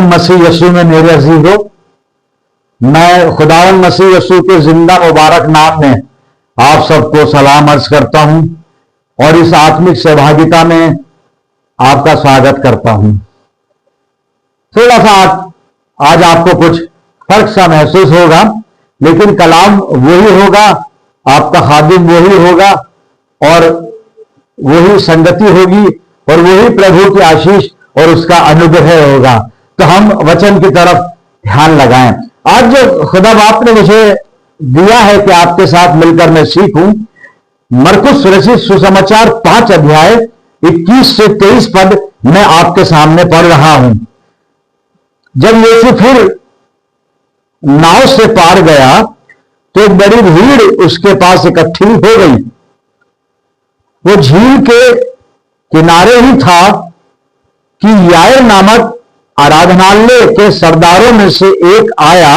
खुदावन मसीह यीशु में मेरे अजीजों, मैं खुदावन मसीह यीशु के जिंदा मुबारक नाम में आप सबको सलाम अर्ज करता हूं और इस आत्मिक सहभागिता में आपका स्वागत करता हूं। थोड़ा सा आज आपको कुछ फर्क सा महसूस होगा, लेकिन कलाम वही होगा, आपका खादिम वही होगा और वही संगति होगी और वही प्रभु की आशीष और उसका अनुग्रह होगा। तो हम वचन की तरफ ध्यान लगाएं। आज जो खुदा बाप ने मुझे दिया है कि आपके साथ मिलकर मैं सीखूं, मरकुस रचित सुसमाचार 5 अध्याय 21 से 23 पद मैं आपके सामने पढ़ रहा हूं। जब यीशु फिर नाव से पार गया तो एक बड़ी भीड़ उसके पास इकट्ठी हो गई। वो झील के किनारे ही था कि यायर नामक आराधनालय के सरदारों में से एक आया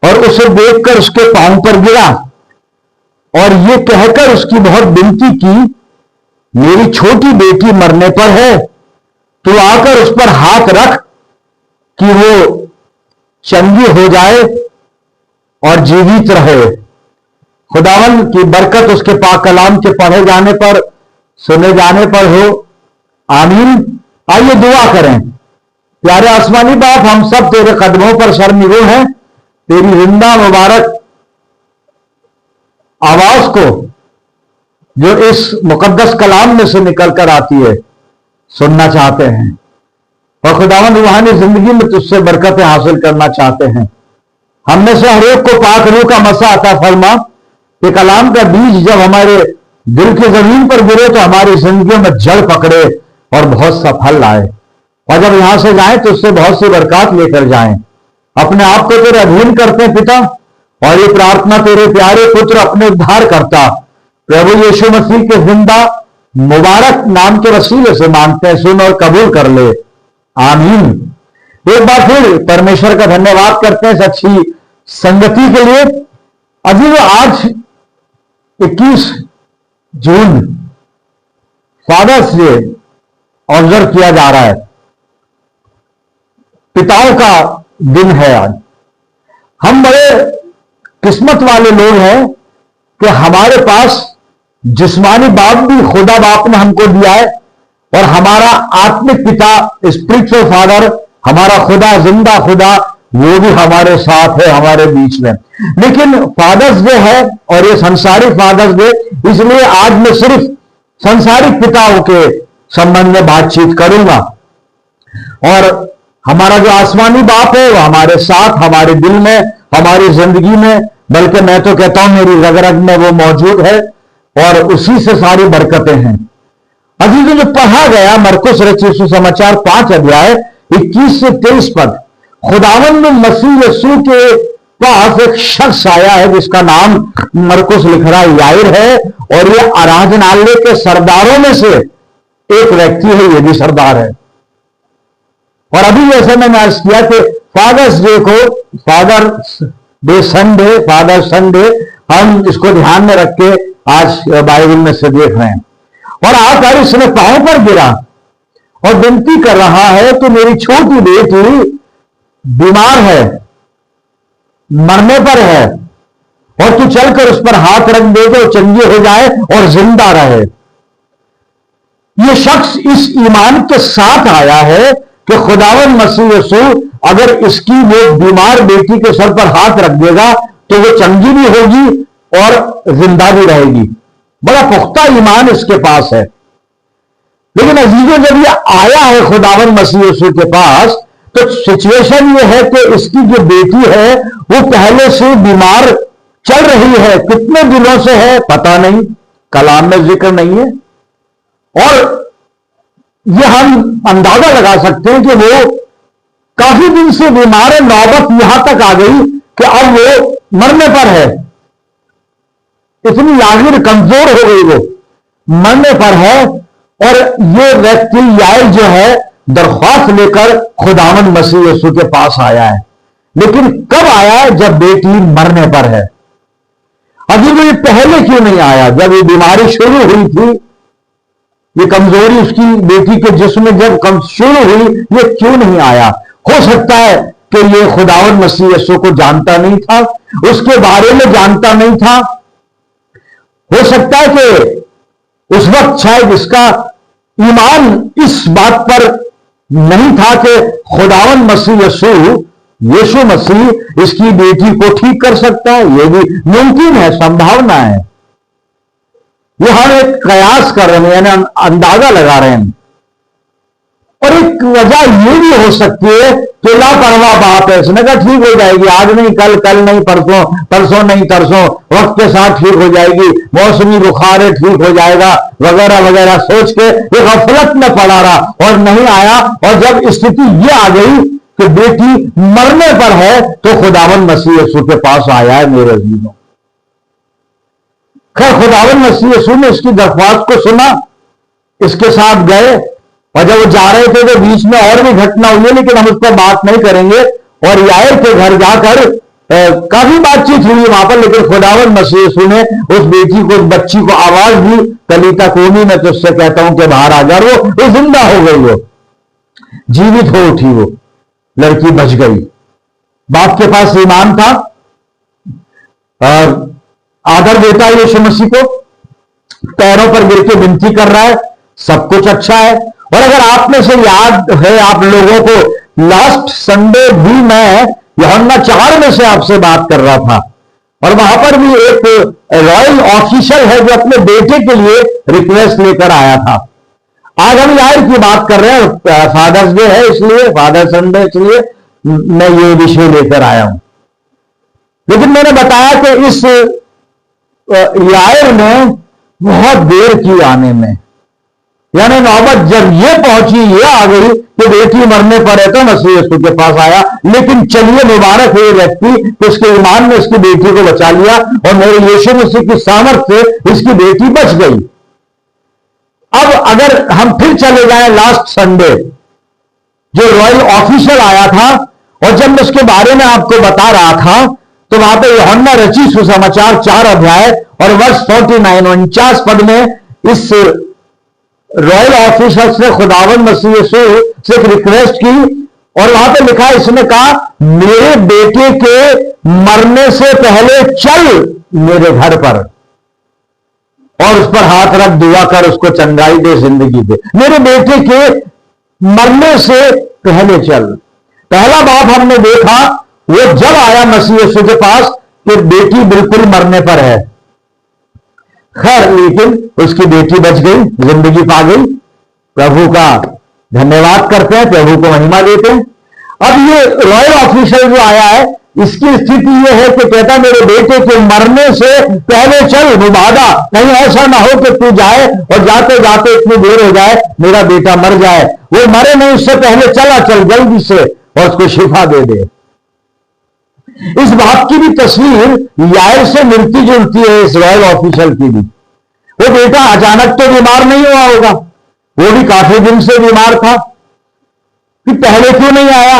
और उसे देखकर उसके पांव पर गिरा और ये कहकर उसकी बहुत विनती की, मेरी छोटी बेटी मरने पर है, तू आकर उस पर हाथ रख कि वो चंगी हो जाए और जीवित रहे। खुदावन की बरकत उसके पाक कलाम के पढ़े जाने पर, सुने जाने पर हो। आमीन। आइए दुआ करें। प्यारे आसमानी बाप, हम सब तेरे कदमों पर शर्मिंदा हैं। तेरी जिंदा मुबारक आवाज को जो इस मुकद्दस कलाम में से निकल कर आती है सुनना चाहते हैं और खुदावन रूहानी जिंदगी में तुझसे बरकतें हासिल करना चाहते हैं। हमने से हर एक को पाक रूह का मसा अता फरमा कि कलाम का बीज जब हमारे दिल की जमीन पर गिरे तो हमारी जिंदगी में जड़ पकड़े और बहुत सा फल लाए, और जब यहां से जाएं तो उससे बहुत सी बरकत लेकर जाएं। अपने आप को तेरे अधीन करते हैं पिता, और ये प्रार्थना तेरे प्यारे पुत्र अपने उद्धार करता प्रभु यीशु मसीह के जिंदा मुबारक नाम के वसीले से मांगते हैं। सुन और कबूल कर ले। आमीन। एक बार फिर परमेश्वर का धन्यवाद करते हैं अच्छी संगति के लिए। अभी आज 21 जून फादर्स डे ऑब्जर्व किया जा रहा है, पिताओं का दिन है आज। हम बड़े किस्मत वाले लोग हैं कि हमारे पास जिस्मानी बाप भी खुदा बाप ने हमको दिया है और हमारा आत्मिक पिता स्पिरिचुअल फादर, हमारा खुदा, जिंदा खुदा, वो भी हमारे साथ है, हमारे बीच में। लेकिन फादर्स डे है और ये संसारिक फादर्स डे, इसलिए आज मैं सिर्फ संसारिक पिताओं के संबंध में बातचीत करूंगा। और हमारा जो आसमानी बाप है वो हमारे साथ, हमारे दिल में, हमारी जिंदगी में, बल्कि मैं तो कहता हूं मेरी रग रग में वो मौजूद है और उसी से सारी बरकतें हैं। अभी जो पढ़ा गया मरकुस रचित सुसमाचार 5 अध्याय 21 से 23 पद, खुदावंद मसीह यीशु के पास एक शख्स आया है जिसका नाम मरकुस लिख रहा है यायर है, और ये आराधनालय के सरदारों में से एक व्यक्ति है, ये भी सरदार है। और अभी जैसे मैंने अर्ज किया कि फादर्स डे को फादर संडे हम इसको ध्यान में रख के आज बाइबल में से देख रहे हैं। और आकर इसने पांव पर गिरा और विनती कर रहा है कि मेरी छोटी बेटी बीमार है, मरने पर है, और तू चलकर उस पर हाथ रख दे तो चंगी हो जाए और जिंदा रहे। यह शख्स इस ईमान के साथ आया है कि खुदावन मसीह यीशु अगर इसकी वो बीमार बेटी के सर पर हाथ रख देगा तो वो चंगी भी होगी और जिंदा भी रहेगी। बड़ा पुख्ता ईमान इसके पास है। लेकिन अजीजों, जब ये आया है खुदावन मसीह यीशु के पास तो सिचुएशन ये है कि इसकी जो बेटी है वो पहले से बीमार चल रही है। कितने दिनों से है पता नहीं, कलाम में जिक्र नहीं है, और ये हम अंदाजा लगा सकते हैं कि वो काफी दिन से बीमार है। नौबत यहां तक आ गई कि अब वो मरने पर है, इतनी आखिर कमजोर हो गई, वो मरने पर है। और ये व्यक्ति यायर जो है दरख्वास्त लेकर खुदावन मसीह यीशु के पास आया है। लेकिन कब आया है? जब बेटी मरने पर है। अभी वो ये पहले क्यों नहीं आया? जब ये बीमारी शुरू हुई थी, ये कमजोरी उसकी बेटी के जिस्म में जब कम शुरू हुई, ये क्यों नहीं आया? हो सकता है कि ये खुदावंद मसीह यीशु को जानता नहीं था, उसके बारे में जानता नहीं था। हो सकता है कि उस वक्त शायद इसका ईमान इस बात पर नहीं था कि खुदावंद मसीह यीशु मसीह इसकी बेटी को ठीक कर सकता है। यह भी मुमकिन है, संभावना है। ये हम एक कयास कर रहे हैं, यानी अंदाजा लगा रहे हैं। और एक वजह यह भी हो सकती है कि लापरवाह बाप है, इसने कहा ठीक हो जाएगी, आज नहीं कल, कल नहीं परसों, परसों नहीं तरसों, वक्त के साथ ठीक हो जाएगी, मौसमी बुखार है ठीक हो जाएगा, वगैरह वगैरह सोच के एक गफलत में पड़ा रहा और नहीं आया। और जब स्थिति ये आ गई कि बेटी मरने पर है, तो खुदावंद मसीह यीशु के पास आया है मेरे अजीजों। खैर खुदावंद मसीह यीशु ने इसकी दरख्वास्त को सुना, इसके साथ गए, और जब वो जा रहे थे तो बीच में और भी घटना हुई है, लेकिन हम उस पर बात नहीं करेंगे। और यायर के घर जाकर काफी बातचीत हुई वहां पर, लेकिन खुदावंद मसीह यीशु ने उस बेटी को, उस बच्ची को आवाज दी, तलीता कूमी, मैं तुझसे कहता हूं कि बाहर आ जा। वो जिंदा हो गई, वो जीवित हो उठी, वो लड़की बच गई। बाप के पास ईमान था और आदर देता है यीशु मसीह को, पैरों पर गिर के विनती कर रहा है, सब कुछ अच्छा है। और अगर आप में से याद है आप लोगों को, लास्ट संडे भी मैं यूहन्ना 4 में से आपसे बात कर रहा था, और वहां पर भी एक रॉयल ऑफिसर है जो अपने बेटे के लिए रिक्वेस्ट लेकर आया था। आज हम यार की बात कर रहे हैं, फादर्स डे है इसलिए, फादर संडे, इसलिए मैं ये विषय लेकर आया हूं। लेकिन मैंने बताया कि इस यायर ने बहुत देर की आने में, यानी नौबत जब ये पहुंची, ये आ गई कि बेटी मरने पर है, तो मसीह यीशु के पास आया। लेकिन चलिए, मुबारक है ये व्यक्ति कि उसके ईमान ने इसकी बेटी को बचा लिया, और मेरे यीशु मसीह की सामर्थ्य से इसकी बेटी बच गई। अब अगर हम फिर चले जाएं लास्ट संडे, जो रॉयल ऑफिसर आया था, और जब मैं उसके बारे में आपको बता रहा था, तो वहां पर यूहन्ना रचित सुसमाचार 4 अध्याय और वर्ष 49 49 पद में इस रॉयल ऑफिसर से खुदावंद मसीह यीशु से एक रिक्वेस्ट की, और वहां पे लिखा, इसने कहा मेरे बेटे के मरने से पहले चल मेरे घर पर, और उस पर हाथ रख, दुआ कर, उसको चंगाई दे, जिंदगी दे। मेरे बेटे के मरने से पहले चल। पहला बाप हमने देखा वो जब आया मसीह यीशु के पास कि बेटी बिल्कुल मरने पर है। खैर, लेकिन उसकी बेटी बच गई, जिंदगी पा गई। प्रभु का धन्यवाद करते हैं, प्रभु को महिमा देते हैं। अब ये रॉयल ऑफिसर जो आया है, इसकी स्थिति यह है कि कहता मेरे बेटे के मरने से पहले चल, मुबादा, कहीं ऐसा ना हो कि तू जाए और जाते जाते इतनी देर हो जाए मेरा बेटा मर जाए। वो मरे नहीं, उससे पहले चला चल जल्दी से और उसको शिफा दे दे। इस बात की भी तस्वीर यायर से मिलती जुलती है, इस रॉयल ऑफिसर की भी। वो बेटा अचानक तो बीमार नहीं हुआ होगा, वो भी काफी दिन से बीमार था, कि पहले क्यों नहीं आया।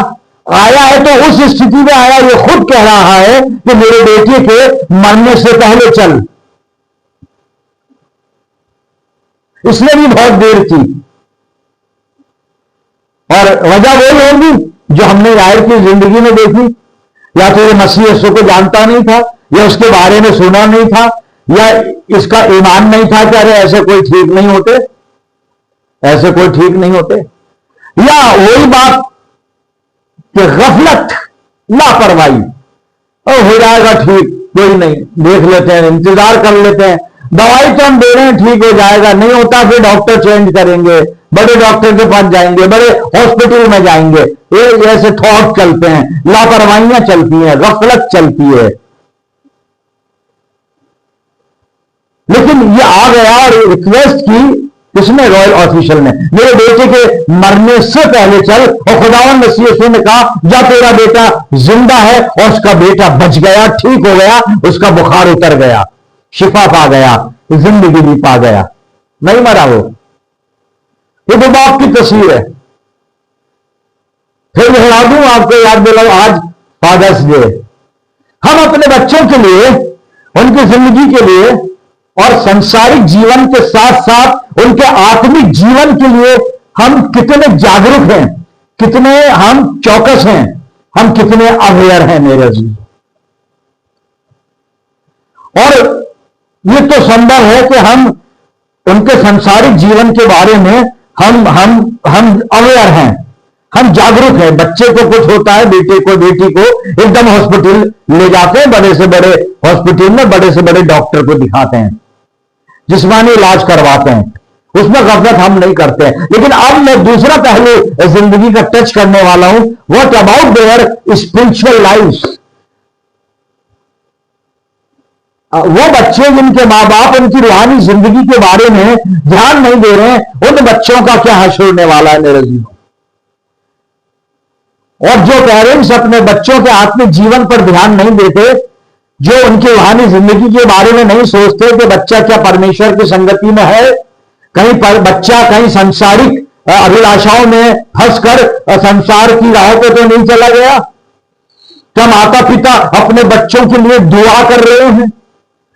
आया है तो उस स्थिति में आया, ये खुद कह रहा है कि मेरे बेटे के मरने से पहले चल। इसने भी बहुत देर की, और वजह वही होगी जो हमने यायर की जिंदगी में देखी। या तो ये मसीह यीशु को जानता नहीं था, या उसके बारे में सुना नहीं था, या इसका ईमान नहीं था कि अरे ऐसे कोई ठीक नहीं होते, ऐसे कोई ठीक नहीं होते। या वही बात कि गफलत, लापरवाही, और हो जाएगा ठीक, कोई नहीं, देख लेते हैं, इंतजार कर लेते हैं, दवाई तो हम दे रहे हैं ठीक हो जाएगा, नहीं होता फिर डॉक्टर चेंज करेंगे, बड़े डॉक्टर के पास जाएंगे, बड़े हॉस्पिटल में जाएंगे। ये ऐसे थॉट चलते हैं, लापरवाहियां चलती हैं, गफलत चलती है। लेकिन ये आ गया और रिक्वेस्ट की किसने, रॉयल ऑफिसर ने, मेरे बेटे के मरने से पहले चल। और खुदावंद मसीह यीशु ने कहा जा, तेरा बेटा जिंदा है, और उसका बेटा बच गया, ठीक हो गया, उसका बुखार उतर गया, शिफा पा गया, जिंदगी भी पा गया, नहीं मरा वो। ये तो बाप की तस्वीर है। फिर दोहरा दूं आपको, याद दिलाओ, आज फादर्स डे। हम अपने बच्चों के लिए, उनकी जिंदगी के लिए और संसारिक जीवन के साथ साथ उनके आत्मिक जीवन के लिए हम कितने जागरूक हैं, कितने हम चौकस हैं, हम कितने अवेयर हैं मेरे जी। और ये तो संभव है कि हम उनके सांसारिक जीवन के बारे में हम अवेयर हैं, हम जागरूक हैं। बच्चे को कुछ होता है, बेटे को बेटी को एकदम हॉस्पिटल ले जाते हैं, बड़े से बड़े हॉस्पिटल में बड़े से बड़े डॉक्टर को दिखाते हैं, जिस्मानी इलाज करवाते हैं, उसमें गफलत हम नहीं करते हैं। लेकिन अब मैं दूसरा पहलू जिंदगी का टच करने वाला हूं, what about their spiritual life. वो बच्चे जिनके मां बाप उनकी रूहानी जिंदगी के बारे में ध्यान नहीं दे रहे हैं, उन बच्चों का क्या हश्र होने वाला है मेरे जीवन। और जो पेरेंट्स अपने बच्चों के आत्मिक जीवन पर ध्यान नहीं देते, जो उनकी रूहानी जिंदगी के बारे में नहीं सोचते कि बच्चा क्या परमेश्वर की संगति में है, कहीं पर बच्चा कहीं सांसारिक अभिलाषाओं में फंसकर संसार की राहों पे तो नहीं चला गया। क्या माता पिता अपने बच्चों के लिए दुआ कर रहे हैं,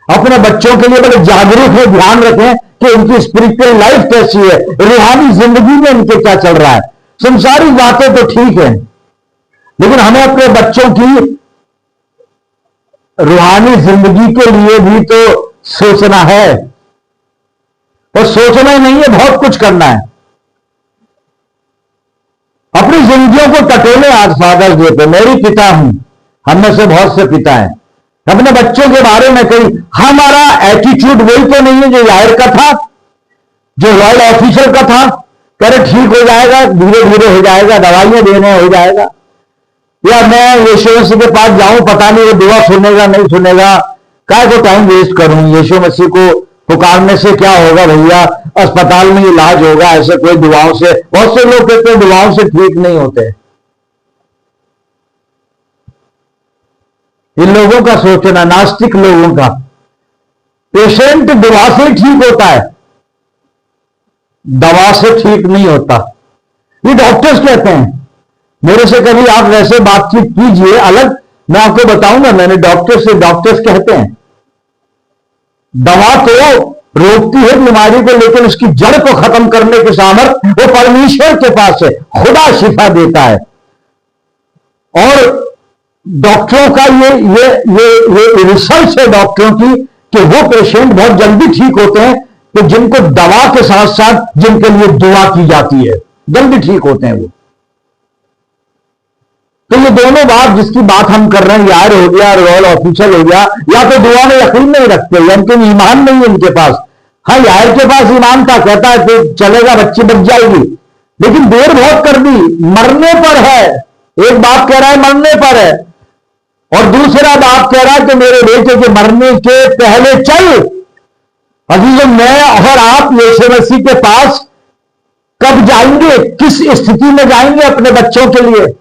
अपने बच्चों के लिए बड़े जागरूक है, ध्यान रखें कि उनकी स्पिरिचुअल लाइफ कैसी है, रूहानी जिंदगी में उनके क्या चल रहा है। संसारिक बातें तो ठीक है, लेकिन हमें अपने बच्चों की रूहानी जिंदगी के लिए भी तो सोचना है। और सोचना ही नहीं है, बहुत कुछ करना है। अपनी जिंदगियों को टटोले आज फादर्स डे पे। मेरी पिता हूं, हम में से बहुत से पिता हैं, अपने बच्चों के बारे में कहीं हमारा एटीट्यूड वही तो नहीं है जो यायर का था, जो रॉयल ऑफिसर का था, कह रहे ठीक हो जाएगा, धीरे धीरे हो जाएगा, दवाइयां देने हो जाएगा, या मैं यीशु मसीह के पास जाऊं, पता नहीं वो दुआ सुनेगा नहीं सुनेगा, काय को टाइम वेस्ट करूं, यीशु मसीह को पुकारने से क्या होगा भैया, अस्पताल में इलाज होगा, ऐसे कोई दुआओं से। बहुत से लोग कहते हैं दुआओं से ठीक नहीं होते। इन लोगों का सोचना, नास्तिक लोगों का, पेशेंट दवा से ठीक होता है, दवा से ठीक नहीं होता, ये डॉक्टर्स कहते हैं। मेरे से कभी आप वैसे बातचीत कीजिए अलग, मैं आपको बताऊंगा, मैंने डॉक्टर्स कहते हैं दवा तो रोकती है बीमारी को, लेकिन उसकी जड़ को खत्म करने की सामर्थ्य वो परमेश्वर के पास है, खुदा शिफा देता है। और डॉक्टरों का ये रिसर्च है डॉक्टरों की कि वो पेशेंट बहुत जल्दी ठीक होते हैं कि जिनको दवा के साथ साथ जिनके लिए दुआ की जाती है, जल्दी ठीक होते हैं वो। तो ये दोनों बात जिसकी बात हम कर रहे हैं, यार हो गया, रॉयल ऑफिसर हो गया, या तो दुआ में यकीन नहीं रखते, या उनके ईमान नहीं है इनके पास। हाँ, यार के पास ईमान था, कहता है कि चलेगा, बच्ची बच जाएगी, लेकिन देर बहुत कर दी, मरने पर है। एक बाप कह रहा है मरने पर है, और दूसरा बाप कह रहा है कि मेरे बेटे के मरने के पहले चल। अभी जो मैं और आप यीशु मसीह के पास कब जाएंगे, किस स्थिति में जाएंगे अपने बच्चों के लिए?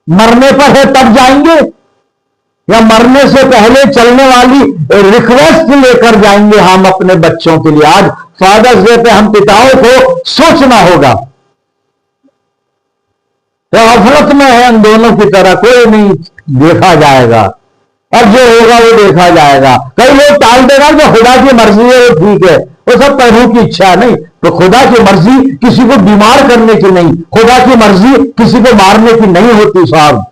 मरने पर है तब जाएंगे, या मरने से पहले चलने वाली रिक्वेस्ट लेकर जाएंगे हम अपने बच्चों के लिए? आज फादर्स डे पे हम पिताओं को सोचना होगा। तो अफरत में है इन दोनों की तरह, कोई नहीं, देखा जाएगा, अब जो होगा वो देखा जाएगा। कई लोग टाल देगा कि खुदा की मर्जी है, वो ठीक है, वो सब प्रभु की इच्छा नहीं। तो खुदा की मर्जी किसी को बीमार करने की नहीं, खुदा की मर्जी किसी को मारने की नहीं होती साहब।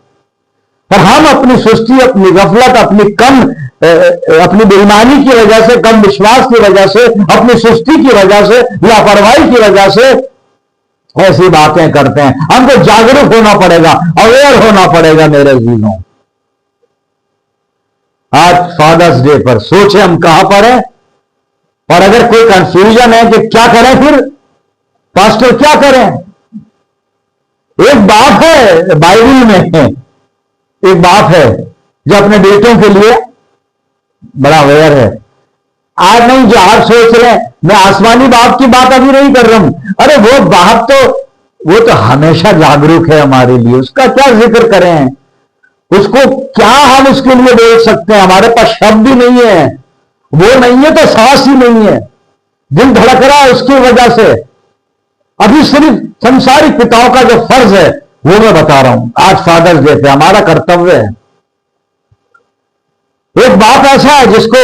पर हम अपनी सुस्ती, अपनी गफलत, अपनी बेईमानी की वजह से, कम विश्वास की वजह से, अपनी सुस्ती की वजह से, लापरवाही की वजह से ऐसी बातें करते हैं। हमको जागरूक होना पड़ेगा, अवेयर होना पड़ेगा मेरे जीवों। आज फादर्स डे पर सोचे हम कहां पर हैं, और अगर कोई कंफ्यूजन है कि क्या करें, फिर पास्टर क्या करें? एक बाप है बाइबल में, एक बाप है जो अपने बेटों के लिए बड़ा अवेयर है। आज नहीं जो आप सोच रहे हैं, मैं आसमानी बाप की बात अभी नहीं कर रहा हूं। अरे वो बाप तो वो तो हमेशा जागरूक है हमारे लिए, उसका क्या जिक्र करें, उसको क्या हम उसके लिए बोल सकते हैं? हमारे पास शब्द ही नहीं है, वो नहीं है तो सांस ही नहीं है, दिल धड़क रहा है उसकी वजह से। अभी सिर्फ संसारिक पिताओं का जो फर्ज है वो मैं बता रहा हूं, आज फादर्स डे पे हमारा कर्तव्य है। एक बाप ऐसा है जिसको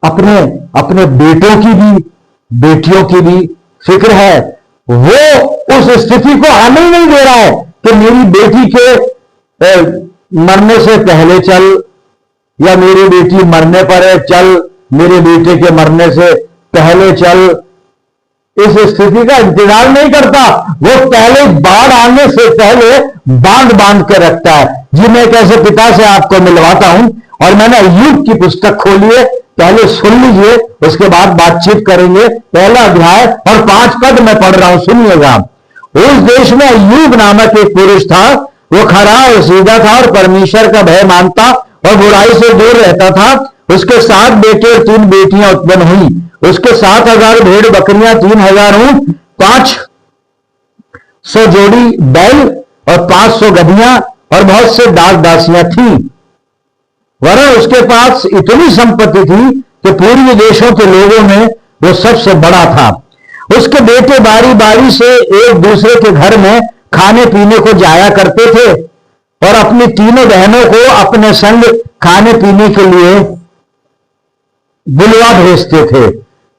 अपने बेटों की भी, बेटियों की भी फिक्र है, वो उस स्थिति को आने ही नहीं दे रहा है कि मेरी बेटी के मरने से पहले चल, या मेरी बेटी मरने पर है चल, मेरे बेटे के मरने से पहले चल। इस स्थिति का इंतजार नहीं करता, वो पहले बाढ़ आने से पहले बांध बांध के रखता है। जी मैं एक ऐसे पिता से आपको मिलवाता हूं, और मैंने अय्यूब की पुस्तक खोली है, पहले सुन लीजिए, उसके बाद बातचीत करेंगे। पहला अध्याय और 5 पद मैं पढ़ रहा हूं, सुनिएगा। उस देश में अय्यूब नामक एक पुरुष था, वो खरा और सीधा था और परमेश्वर का भय मानता और बुराई से दूर रहता था। उसके 7 बेटे और 3 बेटियां उत्पन्न हुई। उसके 7,000 भेड़ बकरियां, 3,000 ऊंट, 500 जोड़ी बैल और 500 गधियां और बहुत से दास दासियां थी। वरन उसके पास इतनी संपत्ति थी कि पूर्वी देशों के लोगों में वो सबसे बड़ा था। उसके बेटे बारी बारी से एक दूसरे के घर में खाने पीने को जाया करते थे और अपनी तीनों बहनों को अपने संग खाने पीने के लिए बुलवा भेजते थे।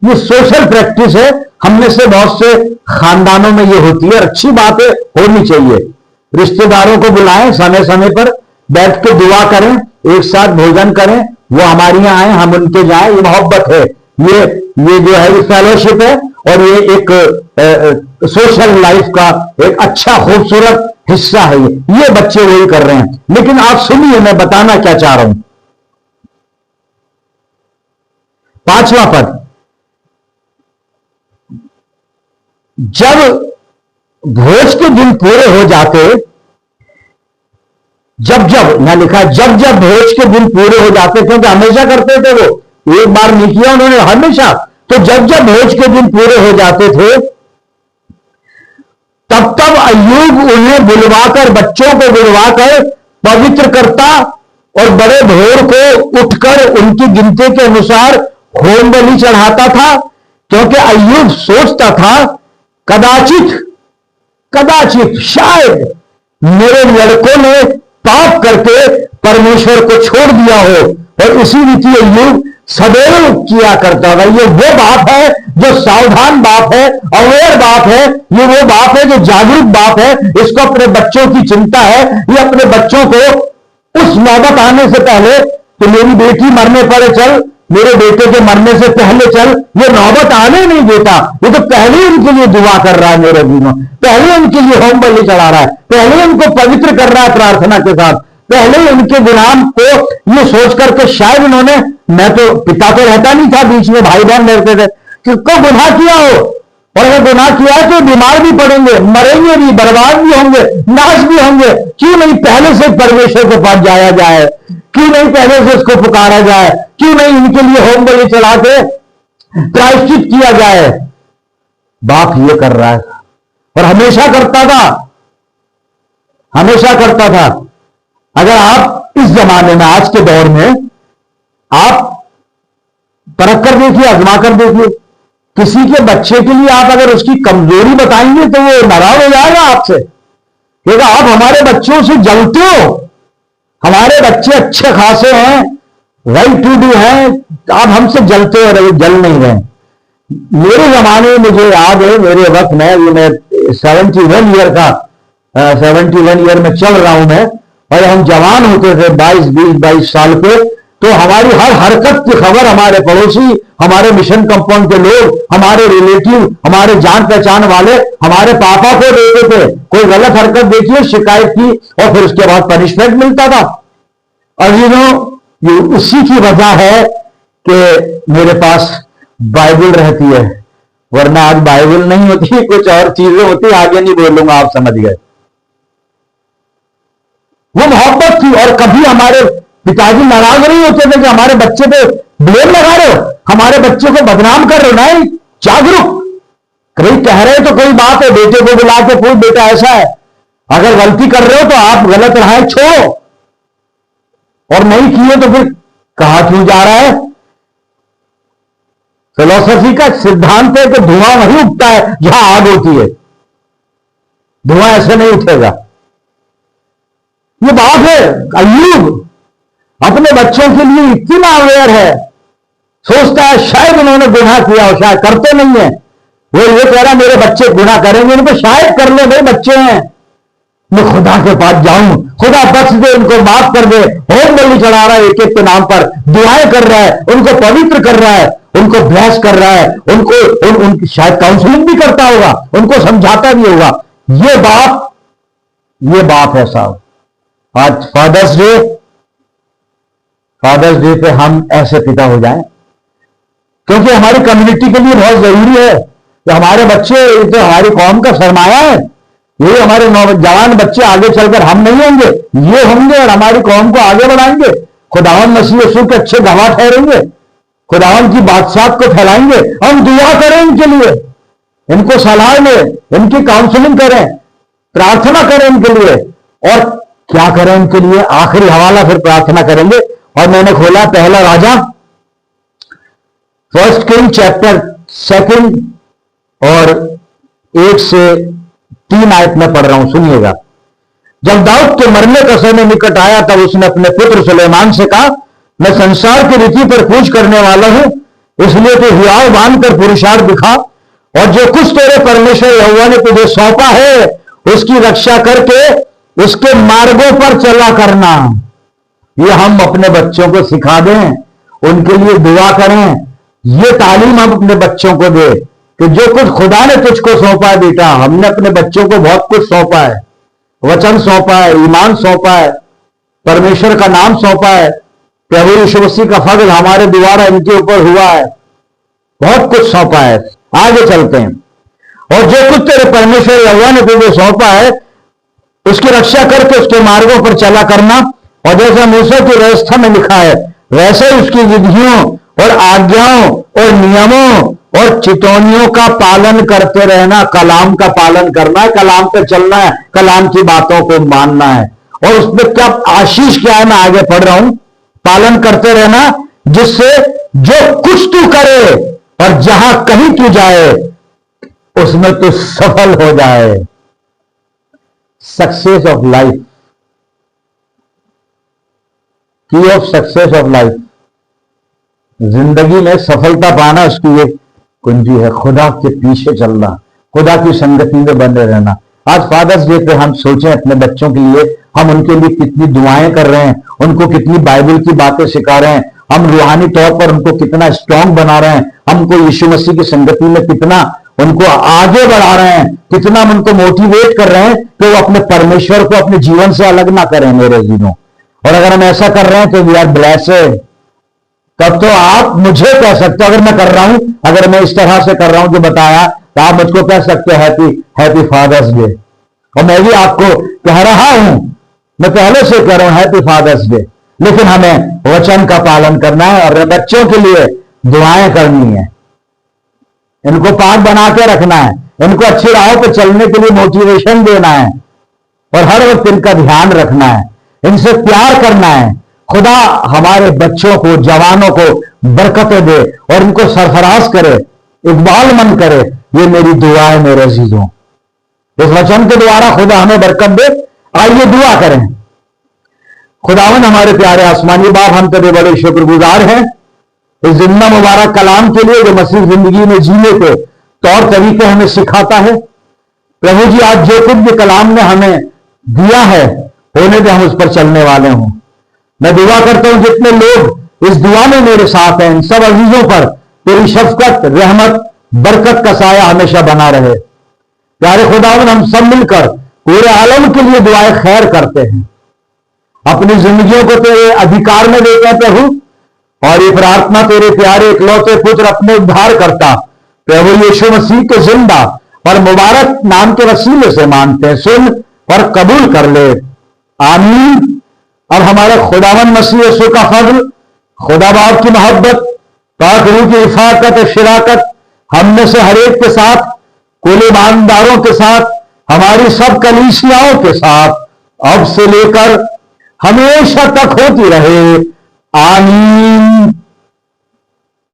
ये सोशल प्रैक्टिस है, हम में से बहुत से खानदानों में ये होती है। अच्छी बात है, होनी चाहिए। रिश्तेदारों को बुलाएं, समय समय पर बैठ के दुआ करें, एक साथ भोजन करें, वो हमारे यहाँ आए, हम उनके जाएं। ये मोहब्बत है, ये जो है ये फेलोशिप है, और ये एक सोशल लाइफ का एक अच्छा खूबसूरत हिस्सा है। ये बच्चे वही कर रहे हैं। लेकिन आप सुनिए, मैं बताना क्या चाह रहा हूं। 5वां पद, जब भोज के दिन पूरे हो जाते, जब यहां लिखा जब भोज के दिन पूरे हो जाते, क्योंकि हमेशा करते थे, वो एक बार नहीं किया उन्होंने, हमेशा। तो जब भोज के दिन पूरे हो जाते थे, तब अय्यूब उन्हें बुलवाकर, बच्चों को बुलवाकर पवित्र करता और बड़े भोर को उठकर उनकी गिनती के अनुसार होम बलि चढ़ाता था। क्योंकि अय्यूब सोचता था, कदाचित शायद मेरे लड़कों ने पाप करके परमेश्वर को छोड़ दिया हो। और इसी रीति अय्यूब सदैव किया करता था। ये वो बाप है जो सावधान बाप है, अवेयर बाप है। ये वो बाप है जो जागरूक बाप है। इसको अपने बच्चों की चिंता है। ये अपने बच्चों को उस नौबत आने से पहले, तो मेरी बेटी मरने पर चल, मेरे बेटे के मरने से पहले चल, ये नौबत आने नहीं देता। ये तो पहले उनके लिए दुआ कर रहा है मेरे दिनों, पहले उनके लिए होम बलि चढ़ा रहा है, पहले उनको पवित्र कर रहा है प्रार्थना के साथ, पहले उनके गुनाह को ये सोच करके शायद उन्होंने, मैं तो पिता तो रहता नहीं था, बीच में भाई बहन रहते थे, कि को गुनाह किया हो, और अगर गुनाह किया है तो बीमार भी पड़ेंगे, मरेंगे भी, बर्बाद भी होंगे, नाश भी होंगे। क्यों नहीं पहले से परमेश्वर के पास जाया जाए? क्यों नहीं पहले से उसको पुकारा जाए? क्यों नहीं इनके लिए होम बलि चढ़ा के प्रायश्चित किया जाए? बाप ये कर रहा है और हमेशा करता था, हमेशा करता था। अगर आप इस जमाने में, आज के दौर में, आप परख कर देखिए, आजमा कर देखिए, किसी के बच्चे के लिए आप अगर उसकी कमजोरी बताएंगे तो वो नाराज हो जाएगा आपसे, क्योंकि आप हमारे बच्चों से जलते हो। हमारे बच्चे अच्छे खासे हैं, वेल टू डू हैं, आप हमसे जलते हो, रहे जल नहीं रहे। मेरे जमाने में मुझे याद है, मेरे वक्त में, ये मैं 71 ईयर का 71 ईयर में चल रहा हूं मैं, और हम जवान होते थे 22 साल के, तो हमारी हर हरकत की खबर हमारे पड़ोसी, हमारे मिशन कंपाउंड के लोग, हमारे रिलेटिव, हमारे जान पहचान वाले हमारे पापा को देते थे। कोई गलत हरकत देखिए, शिकायत की, और फिर उसके बाद पनिशमेंट मिलता था। और ये उसी की वजह है कि मेरे पास बाइबल रहती है, वरना आज बाइबल नहीं होती, कुछ और चीजें होती, आगे नहीं बोलूंगा, आप समझ गए। वो मोहब्बत थी। और कभी हमारे पिताजी नाराज नहीं होते थे कि हमारे बच्चे पे ब्लेम लगा रहे हो, हमारे बच्चे को बदनाम कर रहे हो। नहीं, जागरूक, कभी कह रहे हो तो कोई बात है, बेटे को बुला के पूछ, बेटा ऐसा है, अगर गलती कर रहे हो तो आप गलत राह छोड़ो, और नहीं किए तो फिर कहा क्यों जा रहा है। फिलॉसफी का सिद्धांत है कि धुआं वहीं उठता है जहां आग होती है, धुआं ऐसे नहीं उठेगा। ये बात है। अय्यूब अपने बच्चों के लिए इतना अवेयर है, सोचता है शायद उन्होंने गुनाह किया हो, शायद करते नहीं है, वो ये कह रहा मेरे बच्चे गुनाह करेंगे, उनको शायद कर ले, मेरे बच्चे हैं, मैं खुदा के पास जाऊं, खुदा बख्श दे, उनको माफ कर दे। होम बलि चढ़ा रहा है एक एक के नाम पर, दुआएं कर रहा है, उनको पवित्र कर रहा है, उनको ब्लेस कर रहा है, उनको शायद काउंसलिंग भी करता होगा, उनको समझाता भी होगा। ये बाप है साहब। आज फादर्स डे पे हम ऐसे पिता हो जाएं, क्योंकि हमारी कम्युनिटी के लिए बहुत जरूरी है कि हमारे बच्चे तो हमारी कौम का सरमाया है। ये हमारे नौजवान बच्चे आगे चलकर हम नहीं होंगे, ये होंगे और हमारी कौम को आगे बढ़ाएंगे। खुदावन मसीह यीशु के अच्छे गवाह ठहरेंगे, खुदावन की बादशाहत को फैलाएंगे। हम दुआ करें इनके लिए, इनको सलाह दें, इनकी काउंसलिंग करें, प्रार्थना करें इनके लिए। और क्या करें इनके लिए, आखिरी हवाला फिर प्रार्थना करेंगे। और मैंने खोला पहला राजा, 1 किंग चैप्टर 2 और 1 से 3 आयत में पढ़ रहा हूं, सुनिएगा। जब दाऊद के मरने का समय निकट आया तब उसने अपने पुत्र सुलेमान से कहा, मैं संसार की रीति पर कूच करने वाला हूं, इसलिए तो हियाव बांधकर पुरुषार्थ दिखा और जो कुछ तेरे परमेश्वर यहोवा ने तुझे सौंपा है उसकी रक्षा करके उसके मार्गों पर चला करना। ये हम अपने बच्चों को सिखा दें, उनके लिए दुआ करें, ये तालीम हम अपने बच्चों को दें कि जो कुछ खुदा ने तुझको सौंपा है बेटा, हमने अपने बच्चों को बहुत कुछ सौंपा है, वचन सौंपा है, ईमान सौंपा है, परमेश्वर का नाम सौंपा है, प्रभु यीशु मसीह का फजल हमारे द्वारा इनके ऊपर हुआ है, बहुत कुछ सौंपा है। आगे चलते हैं। और जो कुछ तेरे परमेश्वर यहोवा ने तुझे सौंपा है उसकी रक्षा करके उसके मार्गों पर चला करना, और जैसा मूसा की व्यवस्था में लिखा है वैसे उसकी विधियों और आज्ञाओं और नियमों और चितौनियों का पालन करते रहना। कलाम का पालन करना है, कलाम पे चलना है, कलाम की बातों को मानना है। और उसमें क्या आशीष क्या है, मैं आगे पढ़ रहा हूं। पालन करते रहना जिससे जो कुछ तू करे और जहां कहीं तू जाए उसमें तू सफल हो जाए। सक्सेस ऑफ लाइफ, की ऑफ सक्सेस ऑफ लाइफ, जिंदगी में सफलता पाना उसकी एक कुंजी है, खुदा के पीछे चलना, खुदा की संगति में बने रहना। आज फादर्स डे पे हम सोचें अपने बच्चों के लिए, हम उनके लिए कितनी दुआएं कर रहे हैं, उनको कितनी बाइबल की बातें सिखा रहे हैं, हम रूहानी तौर पर उनको कितना स्ट्रांग बना रहे हैं, हमको यीशु मसीह की संगति में कितना उनको आगे बढ़ा रहे हैं, कितना हम उनको मोटिवेट कर रहे हैं कि वो अपने परमेश्वर को अपने जीवन से अलग ना करें मेरे जीनों। और अगर हम ऐसा कर रहे हैं तो वी आर ब्लेस्ड। तब तो आप मुझे कह सकते हो, अगर मैं कर रहा हूं, अगर मैं इस तरह से कर रहा हूं जो बताया, तो आप मुझको कह सकते हो हैप्पी फादर्स डे। और मैं भी आपको कह रहा हूं, मैं पहले से कह रहा हूं हैप्पी फादर्स डे। लेकिन हमें वचन का पालन करना है और बच्चों के लिए दुआएं करनी है, इनको पाक बना के रखना है, इनको अच्छी राहों पर चलने के लिए मोटिवेशन देना है और हर वक्त इनका ध्यान रखना है, इनसे प्यार करना है। खुदा हमारे बच्चों को, जवानों को बरकतें दे और इनको सरफराज करे, इकबालमंद करे। ये मेरी दुआ है मेरे अजीजों, इस वचन के द्वारा खुदा हमें बरकत दे। आइए दुआ करें। खुदावन हमारे प्यारे आसमानी बाप, हम तेरे बड़े शुक्रगुजार हैं इस जिंदा मुबारक कलाम के लिए जो मसीह जिंदगी में जीने के तौर तरीके हमें सिखाता है। प्रभु जी, आज जो कुछ भी कलाम ने हमें दिया है होने दे हम उस पर चलने वाले हों। मैं दुआ करता हूं जितने लोग इस दुआ में मेरे साथ हैं, इन सब अजीजों पर तेरी शफकत, रहमत, बरकत का साया हमेशा बना रहे। प्यारे खुदावन, हम सब मिलकर पूरे आलम के लिए दुआएं खैर करते हैं, अपनी जिंदगियों को तेरे अधिकार में देते हैं प्रभु। और ये प्रार्थना तेरे प्यारे इकलौते पुत्र अपने उद्धार करता प्रभु यीशु मसीह के जिंदा और मुबारक नाम के वसीले से मांगते हैं, सुन और कबूल कर ले, आमीन। अब हमारे खुदावन मसीह यीशु का फजल, खुदा बाप की मोहब्बत, पाक रूह की इफाकत, शिराकत हम में से हर एक के साथ, कुल ईमानदारों के साथ, हमारी सब कलीसियाओं के साथ अब से लेकर हमेशा तक होती रहे, आमीन।